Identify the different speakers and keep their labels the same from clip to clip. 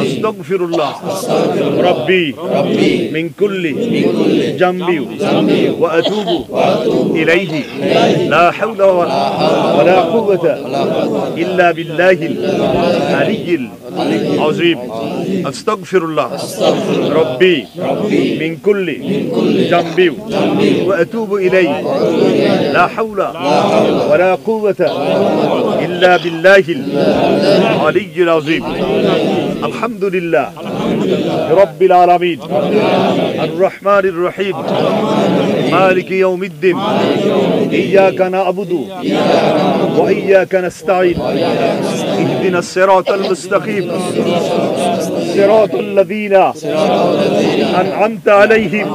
Speaker 1: আস্তাগফিরুল্লাহ রাব্বি মিন কুল্লি জামবি ওয়া আতুবু ইলাইহি লা হাওলা ওয়ালা কুওয়াতা ইল্লা বিল্লাহিল আলিয়্যিল আযীম। আস্তাগফিরুল্লাহ রাব্বি মিন কুল্লি জামবি ওয়া আতুবু ইলাইহি লা হাওলা ওয়ালা কুওয়াতা ইল্লা বিল্লাহিল আলিয়্যিল আযীম। আলহামদুলিল্লাহ রাব্বিল আলামিন আর রহমানির রহিম মালিকি ইয়াউমিদ্দিন ইয়্যাকা না'বুদু ওয়া ইয়্যাকা নাস্তাঈন ইহদিনাস সিরাতাল মুস্তাকিম সিরাতাল লাযীনা আন'আমতা আলাইহিম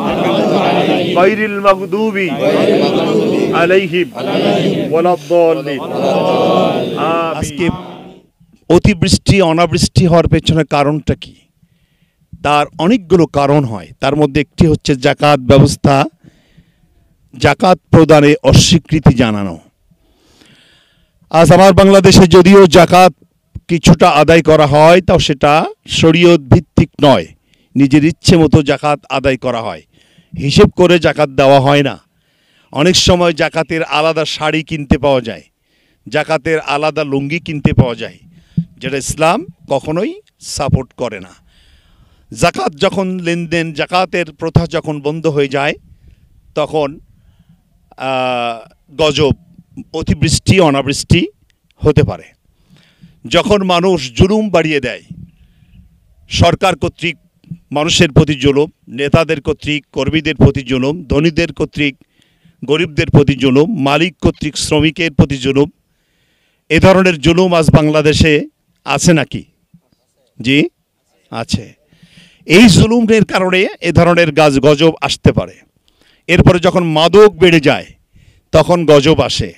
Speaker 1: গায়রিল মাগদুবি আলাইহিম ওয়ালাদ-দাল্লিন।
Speaker 2: আজকে অতিবৃষ্টি অনাবৃষ্টি হওয়ার পেছনে কারণটা কি? তার অনেকগুলো কারণ হয়। তার মধ্যে একটি হচ্ছে জাকাত ব্যবস্থা, জাকাত প্রদানে অস্বীকৃতি জানানো। আজ আমার বাংলাদেশে যদিও জাকাত কিছুটা আদায় করা হয়, তাও সেটা শরীয়ত ভিত্তিক নয়। নিজের ইচ্ছে মতো জাকাত আদায় করা হয়, হিসেব করে জাকাত দেওয়া হয় না। অনেক সময় জাকাতের আলাদা শাড়ি কিনতে পাওয়া যায়, জাকাতের আলাদা লুঙ্গি কিনতে পাওয়া যায়, যেটা ইসলাম কখনোই সাপোর্ট করে না। জাকাত যখন লেনদেন, জাকাতের প্রথা যখন বন্ধ হয়ে যায়, তখন গজব, অতিবৃষ্টি অনাবৃষ্টি হতে পারে। যখন মানুষ জুলুম বাড়িয়ে দেয়, সরকার কর্তৃক মানুষের প্রতি জুলুম, নেতাদের কর্তৃক কর্মীদের প্রতি জুলুম, ধনীদের কর্তৃক গরিবদের প্রতি জুলুম, মালিক কর্তৃক শ্রমিকের প্রতি জুলুম, এ ধরনের জুলুম আজ বাংলাদেশে আছে নাকি? জি আছে। এই জুলুমের কারণে এ ধরনের গজব আসতে পারে। এরপরে যখন মাদক বেড়ে যায়, তখন গজব আসে।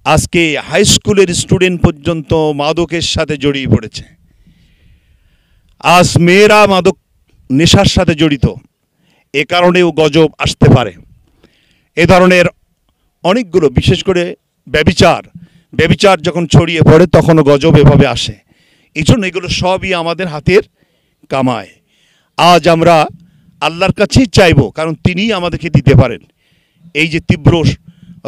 Speaker 2: আজকে হাই স্কুলের স্টুডেন্ট পর্যন্ত মাদকের সাথে জড়িয়ে পড়েছে। আজ মেয়েরা মাদক নেশার সাথে জড়িত, এ কারণেও গজব আসতে পারে। এ ধরনের অনেকগুলো, বিশেষ করে ব্যভিচার যখন ছড়িয়ে পড়ে, তখনও গজব এভাবে আসে। এই জন্য এগুলো সবই আমাদের হাতের কামায়। আজ আমরা আল্লাহর কাছেই চাইব, কারণ তিনিই আমাদেরকে দিতে পারেন। এই যে তীব্র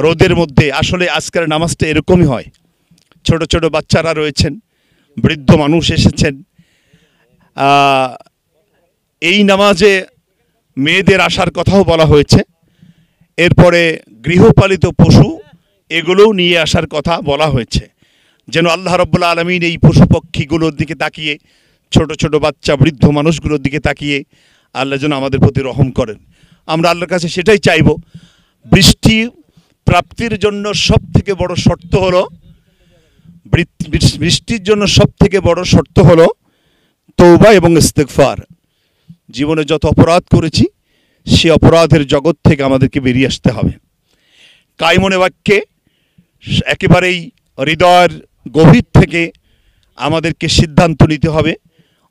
Speaker 2: রোদের মধ্যে আসলে আজকের নামাজটা এরকমই হয়। ছোট ছোট বাচ্চারা রয়েছেন, বৃদ্ধ মানুষ এসেছেন। এই নামাজে মেয়েদের আসার কথাও বলা হয়েছে। এরপরে গৃহপালিত পশু, এগুলোও নিয়ে আসার কথা বলা হয়েছে, যেন আল্লাহ রাব্বুল আলামিন এই পশু পক্ষীগুলোর দিকে তাকিয়ে, ছোট ছোট বাচ্চা বৃদ্ধ মানুষগুলোর দিকে তাকিয়ে আল্লাহ যেন আমাদের প্রতি রহম করেন। আমরা আল্লাহর কাছে সেটাই চাইব। বৃষ্টি প্রাপ্তির জন্য সবথেকে বড় শর্ত হলো, বৃষ্টির জন্য সবথেকে বড় শর্ত হলো তওবা এবং ইস্তিগফার। জীবনে যত অপরাধ করেছি, সে অপরাধের জগৎ থেকে আমাদেরকে বেরিয়ে আসতে হবে। কায়মনে বাক্যে একেবারেই হৃদয়ের গভীর থেকে আমাদেরকে সিদ্ধান্ত নিতে হবে,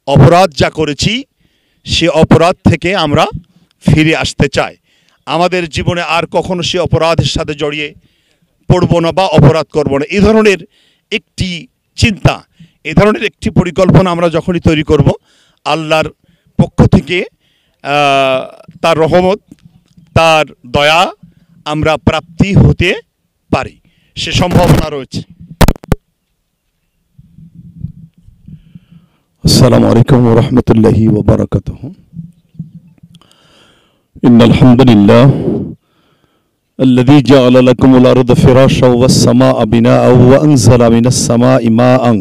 Speaker 2: অপরাধ যা করেছি সে অপরাধ থেকে আমরা ফিরে আসতে চাই। আমাদের জীবনে আর কখনো সে অপরাধের সাথে জড়িয়ে পড়ব না বা অপরাধ করব না। এই ধরনের একটি চিন্তা, এই ধরনের একটি পরিকল্পনা আমরা যখনই তৈরি করব, আল্লাহর পক্ষ থেকে তার রহমত, তার দয়া আমরা প্রাপ্তি হতে পারি, সে সম্ভাবনা রয়েছে।
Speaker 3: আসসালামু আলাইকুম ওয়া রাহমাতুল্লাহি ওয়া বারাকাতুহু। ইন্নাল হামদুলিল্লাহ আল্লাযী জাআলা লাকুমুল আরদা ফিরাশাও ওয়াস সামাআ বিনাআও ওয়া আনজালা মিনাস সামাই মাআন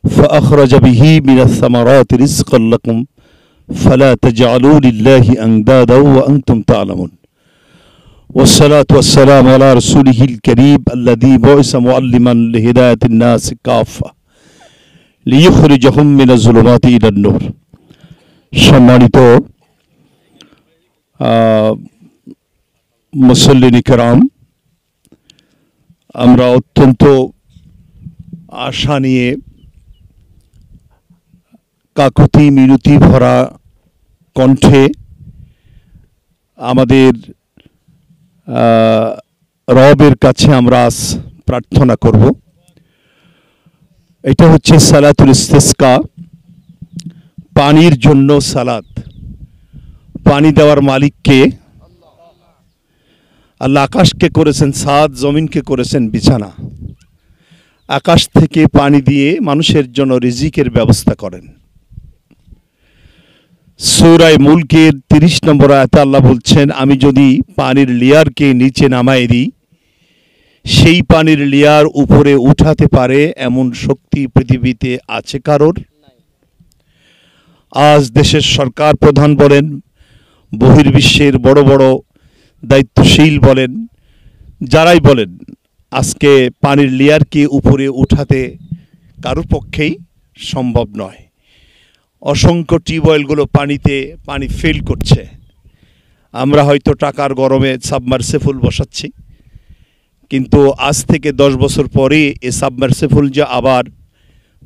Speaker 3: ফাআখরাজা বিহি মিনাস সামারাতি রিজকান লাকুম ফালা তাজআলু লিল্লাহি আনদাদা ওয়া আনতুম তা'লামুন। والصلاة والسلام على رسوله الكريم الذي بعث معلما لهداية الناس كافة লিইখরিজাহুম মিনাজ যুলুমাতি ইলান নূর। সম্মানিত মুসল্লিন কিরাম, আমরা অত্যন্ত আশা নিয়ে কাকুতি মিনতি ভরা কণ্ঠে আমাদের রবের কাছে আমরা আজ প্রার্থনা করব। এটা হচ্ছে সালাতুল ইস্তিসকা,
Speaker 2: পানির জন্য সালাত। পানি দেওয়ার মালিক কে? আল্লাহ আকাশকে করেছেন ছাদ, জমিনকে করেছেন বিছানা। আকাশ থেকে পানি দিয়ে মানুষের জন্য রিজিকের ব্যবস্থা করেন। সূরা মুলকের 30 নম্বর আয়াতে আল্লাহ বলছেন, আমি যদি পানির লেয়ারকে নিচে নামাই দিই, সেই পানির লেয়ার উপরে উঠাতে পারে এমন শক্তি পৃথিবীতে আছে কারোর? আজ দেশের সরকার প্রধান বলেন, বহির্বিশ্বের বড় বড় দায়িত্বশীল বলেন, যারাই বলেন, আজকে পানির লেয়ারকে উপরে উঠাতে কারোর পক্ষেই সম্ভব নয়। অসংখ্য টিউবওয়েলগুলো পানি ফেল করছে। আমরা হয়তো টাকার গরমে সাবমার্সিবল বসাচ্ছি, কিন্তু আজ থেকে 10 বছর পরে এ সাবমার্সিবল যে আবার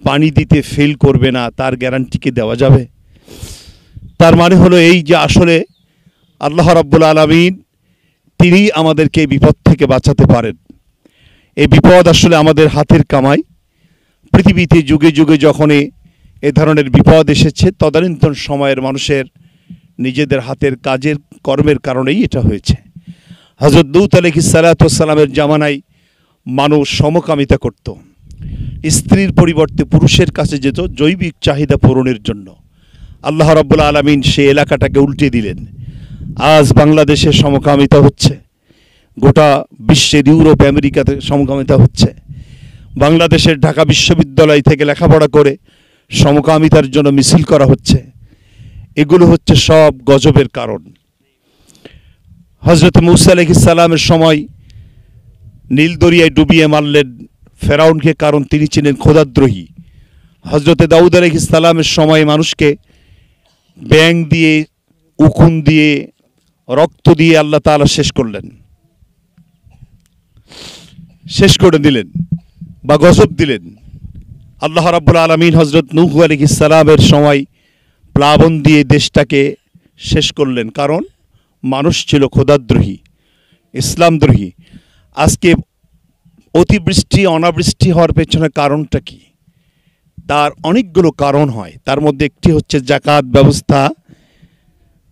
Speaker 2: পানি দিতে ফেল করবে না তার গ্যারান্টি কি দেওয়া যাবে? তার মানে হলো এই যে আসলে আল্লাহ রাব্বুল আলামিন তিনি আমাদেরকে বিপদ থেকে বাঁচাতে পারেন। এই বিপদ আসলে আমাদের হাতের কামাই। পৃথিবীতে যুগে যুগে যখন এ ধরনের বিপদ এসেছে, তদানীন্তন সময়ের মানুষের নিজেদের হাতের কাজের কর্মের কারণেই এটা হয়েছে। হযরত লূত আলাইহিস সালাতু ওয়াস সালামের জামানায় মানুষ সমকামিতা করত, স্ত্রীর পরিবর্তে পুরুষের কাছে যেত জৈবিক চাহিদা পূরণের জন্য। আল্লাহ রাব্বুল আলামিন সেই এলাকাটাকে উল্টে দিলেন। আজ বাংলাদেশে সমকামিতা হচ্ছে, গোটা বিশ্বের ইউরোপ আমেরিকাতে সমকামিতা হচ্ছে। বাংলাদেশের ঢাকা বিশ্ববিদ্যালয় থেকে লেখাপড়া করে সমকামিতার জন্য মিছিল করা হচ্ছে। এগুলো হচ্ছে সব গজবের কারণ। হযরত মূসা আলাইহিস সালামের সময় নীল দরিয়ায় ডুবিয়ে মারলেন ফেরাউনকে, কারণ তিনি ছিলেন খোদাদ্রোহী। হযরত দাউদ আলাইহিস সালামের সময় মানুষকে ব্যাং দিয়ে, উকুন দিয়ে, রক্ত দিয়ে আল্লাহ তাআলা শেষ করে দিলেন বা গজব দিলেন। আল্লাহ রাব্বুল আলামিন হযরত নূহ আলাইহিস সালামের সময় প্লাবন দিয়ে দেশটাকে শেষ করলেন, কারণ মানুষ ছিল খোদাদ্রোহী, ইসলামদ্রোহী। আজকে অতিবৃষ্টি অনাবৃষ্টি হওয়ার পেছনে কারণটা কি? তার অনেকগুলো কারণ হয়। তার মধ্যে একটি হচ্ছে যাকাত ব্যবস্থা,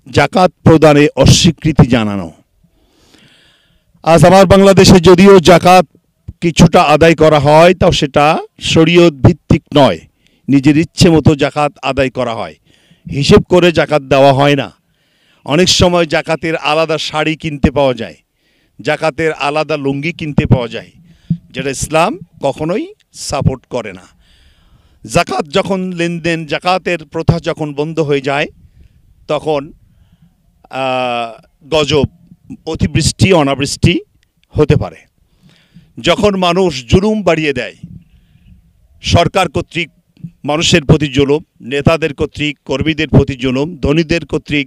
Speaker 2: যাকাত প্রদানে অস্বীকৃতি জানানো। আজ আমার বাংলাদেশে যদিও যাকাত কিছুটা আদায় করা হয়, তাও সেটা শরীয়ত ভিত্তিক নয়, নিজের ইচ্ছে মতো যাকাত আদায় করা হয়, হিসেব করে যাকাত দেওয়া হয় না। অনেক সময় যাকাতের আলাদা শাড়ি কিনতে পাওয়া যায়, যাকাতের আলাদা লুঙ্গি কিনতে পাওয়া যায়, যেটা ইসলাম কখনোই সাপোর্ট করে না। যাকাত যখন লেনদেন, যাকাতের প্রথা যখন বন্ধ হয়ে যায়, তখন গজব, অতিবৃষ্টি অনাবৃষ্টি হতে পারে। যখন মানুষ জুলুম বাড়িয়ে দেয়, সরকার কর্তৃক মানুষের প্রতি জুলুম, নেতাদের কর্তৃক কর্মীদের প্রতি জুলুম, ধনীদের কর্তৃক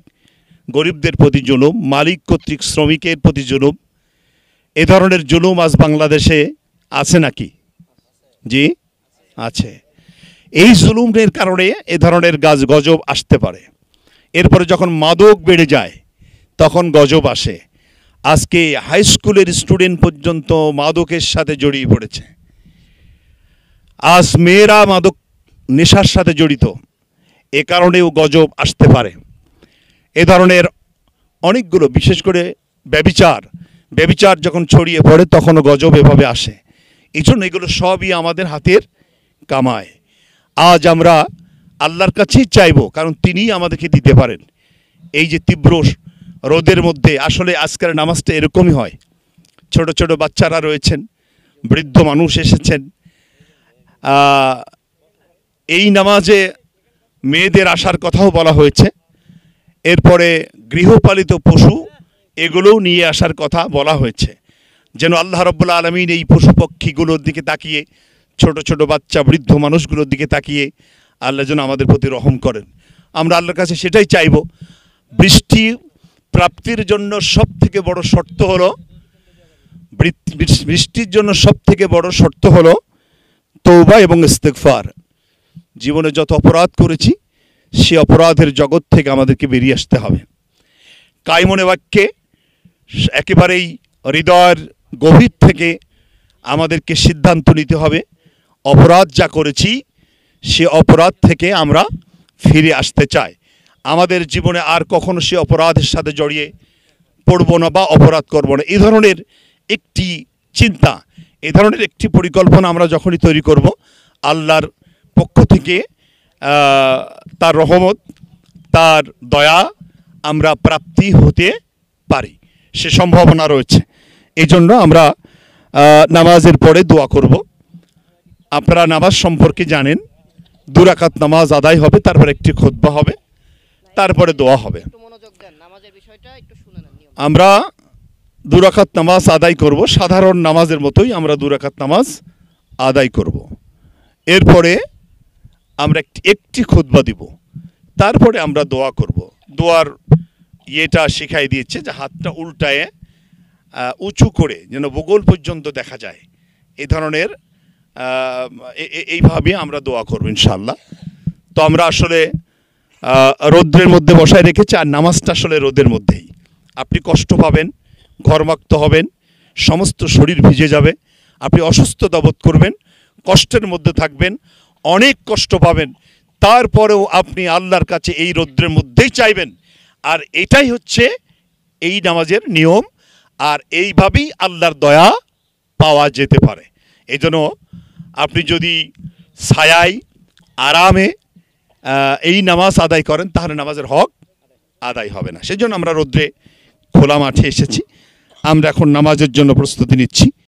Speaker 2: গরিবদের প্রতি জুলুম, মালিক কর্তৃক শ্রমিকের প্রতি জুলুম, এ ধরনের জুলুম আজ বাংলাদেশে আছে নাকি? জি আছে। এই জুলুমের কারণে এ ধরনের গজব আসতে পারে। এরপরে যখন মাদক বেড়ে যায় তখন গজব আসে। আজকে হাই স্কুলের স্টুডেন্ট পর্যন্ত মাদকের সাথে জড়িয়ে পড়েছে। আজ মেয়েরা মাদক নেশার সাথে জড়িত, এ কারণেও গজব আসতে পারে। এ ধরনের অনেকগুলো, বিশেষ করে ব্যভিচার যখন ছড়িয়ে পড়ে তখনও গজব এভাবে আসে। এই জন্য এগুলো সবই আমাদের হাতের কামায়। আজ আমরা আল্লাহর কাছেই চাইব, কারণ তিনিই আমাদেরকে দিতে পারেন। এই যে তীব্র রোদের মধ্যে আসলে আজকের নামাজটা এরকমই হয়। ছোট ছোট বাচ্চারা রয়েছেন, বৃদ্ধ মানুষ এসেছেন। এই নামাজে মেয়েদের আসার কথাও বলা হয়েছে। এরপরে গৃহপালিত পশু এগুলোও নিয়ে আসার কথা বলা হয়েছে, যেন আল্লাহ রাব্বুল আলামিন এই পশু পক্ষীগুলোর দিকে তাকিয়ে, ছোট ছোট বাচ্চা বৃদ্ধ মানুষগুলোর দিকে তাকিয়ে আল্লাহ যেন আমাদের প্রতি রহম করেন। আমরা আল্লাহর কাছে সেটাই চাইব। বৃষ্টি প্রাপ্তির জন্য সবথেকে বড় শর্ত হলো, বৃষ্টির জন্য সবথেকে বড় শর্ত হলো তওবা এবং ইস্তিগফার। জীবনে যত অপরাধ করেছি সে অপরাধের জগৎ থেকে আমাদেরকে বেরিয়ে আসতে হবে। কায়মনে বাক্যে একেবারেই হৃদয়ের গভীর থেকে আমাদেরকে সিদ্ধান্ত নিতে হবে, অপরাধ যা করেছি সে অপরাধ থেকে আমরা ফিরে আসতে চায়, আমাদের জীবনে আর কখনো সে অপরাধের সাথে জড়িয়ে পড়ব না বা অপরাধ করব না, এই ধরনের একটি চিন্তা, এই ধরনের একটি পরিকল্পনা আমরা যখনই তৈরি করব, আল্লাহর পক্ষ থেকে তার রহমত, তার দয়া আমরা প্রাপ্তি হতে পারি, সে সম্ভাবনা রয়েছে। এই জন্য আমরা নামাজের পরে দোয়া করব। আপনারা নামাজ সম্পর্কে জানেন, 2 রাকাত নামাজ আদায় হবে, তারপর একটি খুতবা হবে, তারপরে দোয়া হবে। আমরা 2 রাকাত নামাজ আদায় করব, সাধারণ নামাজের মতোই আমরা 2 রাকাত নামাজ আদায় করব। এরপরে আমরা একটি খুতবা দিব, তারপরে আমরা দোয়া করব। দোয়ার ইয়েটা শিখাই দিয়েছে যে হাতটা উল্টায়ে উঁচু করে যেন বগল পর্যন্ত দেখা যায়, এই ধরনের এইভাবে আমরা দোয়া করব ইনশাআল্লাহ। তো আমরা আসলে রৌদ্রের মধ্যে বসায় রেখেছি, আর নামাজটা আসলে রোদের মধ্যেই। আপনি কষ্ট পাবেন, ঘর্মাক্ত হবেন, সমস্ত শরীর ভিজে যাবে, আপনি অসুস্থতা বোধ করবেন, কষ্টের মধ্যে থাকবেন, অনেক কষ্ট পাবেন, তারপরেও আপনি আল্লাহর কাছে এই রৌদ্রের মধ্যেই চাইবেন। আর এটাই হচ্ছে এই নামাজের নিয়ম, আর এইভাবেই আল্লাহর দয়া পাওয়া যেতে পারে। এই জন্য আপনি যদি ছায়ায় আরামে এই নামাজ আদায় করেন, তাহলে নামাজের হক আদায় হবে না। সেজন্য আমরা রৌদ্রে খোলা মাঠে এসেছি, আমরা এখন নামাজের জন্য প্রস্তুতি নিচ্ছি।